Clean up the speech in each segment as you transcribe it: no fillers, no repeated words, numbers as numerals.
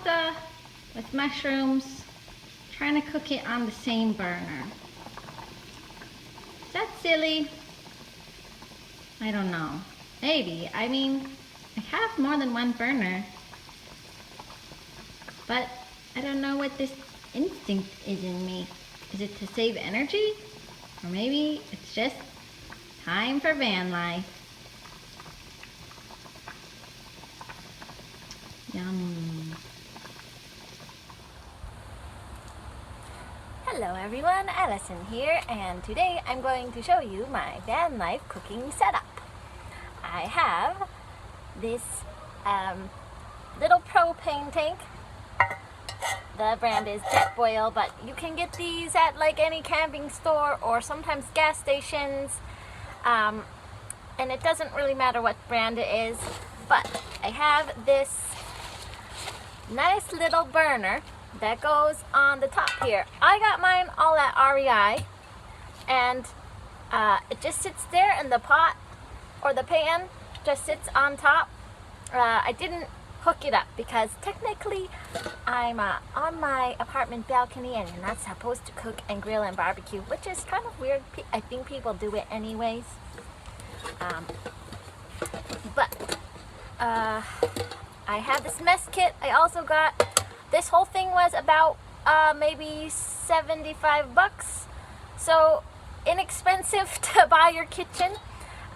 pasta with mushrooms, trying to cook it on the same burner. Is that silly? I don't know. Maybe. I mean, I have more than one burner. But I don't know what this instinct is in me. Is it to save energy? Or maybe it's just time for van life. Yum. Hello everyone, Allison here, and today I'm going to show you my van life cooking setup. I have this little propane tank. The brand is Jetboil, but you can get these at like any camping store or sometimes gas stations. And it doesn't really matter what brand it is, but I have this nice little burner that goes on the top here. I got mine all at REI, and it just sits there in the pot, or the pan just sits on top. I didn't hook it up because technically I'm on my apartment balcony and you're not supposed to cook and grill and barbecue, which is kind of weird. I think people do it anyways. But I have this mess kit. I also got, this whole thing was about maybe 75 bucks. So inexpensive to buy your kitchen.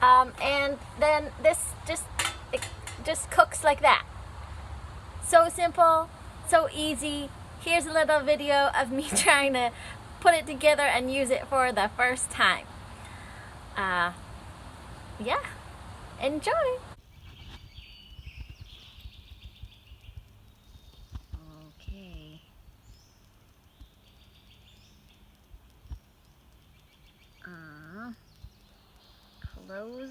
And then this just cooks like that. So simple, so easy. Here's a little video of me trying to put it together and use it for the first time. Yeah, enjoy. Okay. Close,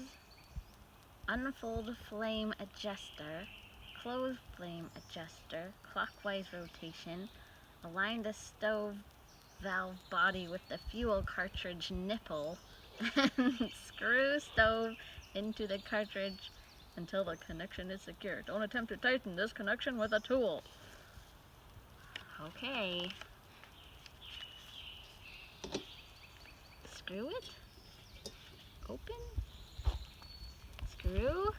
unfold flame adjuster, close flame adjuster, clockwise rotation, align the stove valve body with the fuel cartridge nipple, and screw stove into the cartridge until the connection is secure. Don't attempt to tighten this connection with a tool. Okay. Screw it. Open. Screw.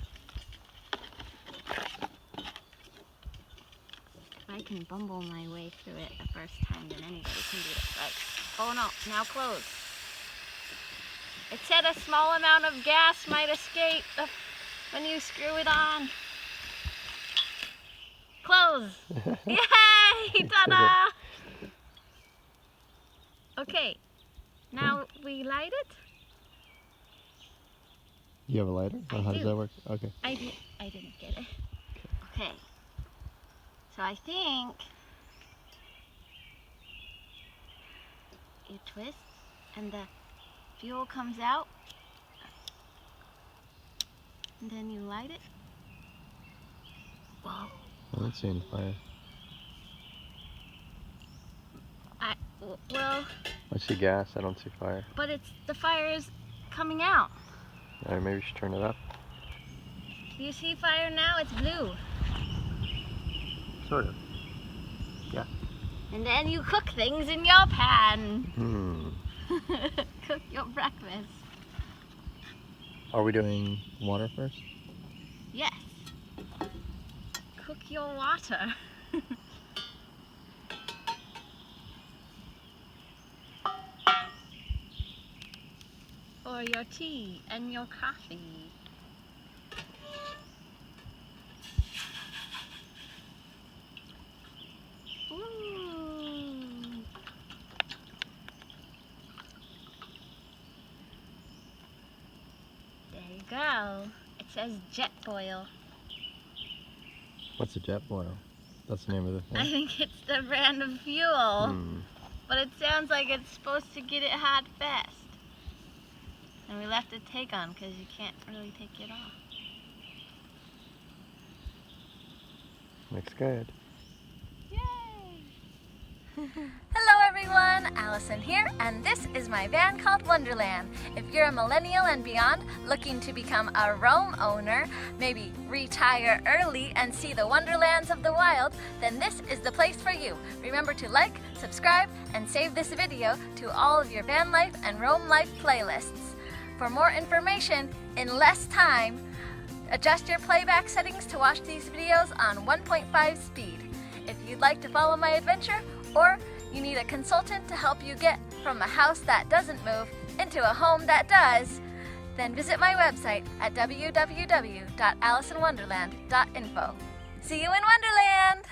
If I can bumble my way through it the first time, then anybody can do it. Right. Oh no, now close. It said a small amount of gas might escape when you screw it on. Close. Yay! Ta-da! Okay, now we light it. You have a lighter? Or how does that work? Okay. I didn't get it. Okay. So I think you twist and the fuel comes out, and then you light it. Whoa. I don't see any fire. Well, I see gas, I don't see fire. but the fire is coming out. Alright, maybe you should turn it up. Do you see fire now? It's blue. Sort of. Yeah. And then you cook things in your pan. Cook your breakfast. Are we doing water first? Yes. Cook your water. Or your tea and your coffee. Ooh. There you go. It says Jetboil. What's a Jetboil? That's the name of the thing? I think it's the brand of fuel. But it sounds like it's supposed to get it hot fast. And we left the tank on because you can't really take it off. Looks good. Yay! Hello everyone! everyone, Allison here, and this is my van called Wonderland. If you're a millennial and beyond looking to become a roam owner, maybe retire early and see the wonderlands of the wild, then this is the place for you. Remember to like, subscribe, and save this video to all of your van life and roam life playlists. For more information in less time, adjust your playback settings to watch these videos on 1.5 speed. If you'd like to follow my adventure, or you need a consultant to help you get from a house that doesn't move into a home that does, then visit my website at www.allisonwonderland.info. See you in Wonderland!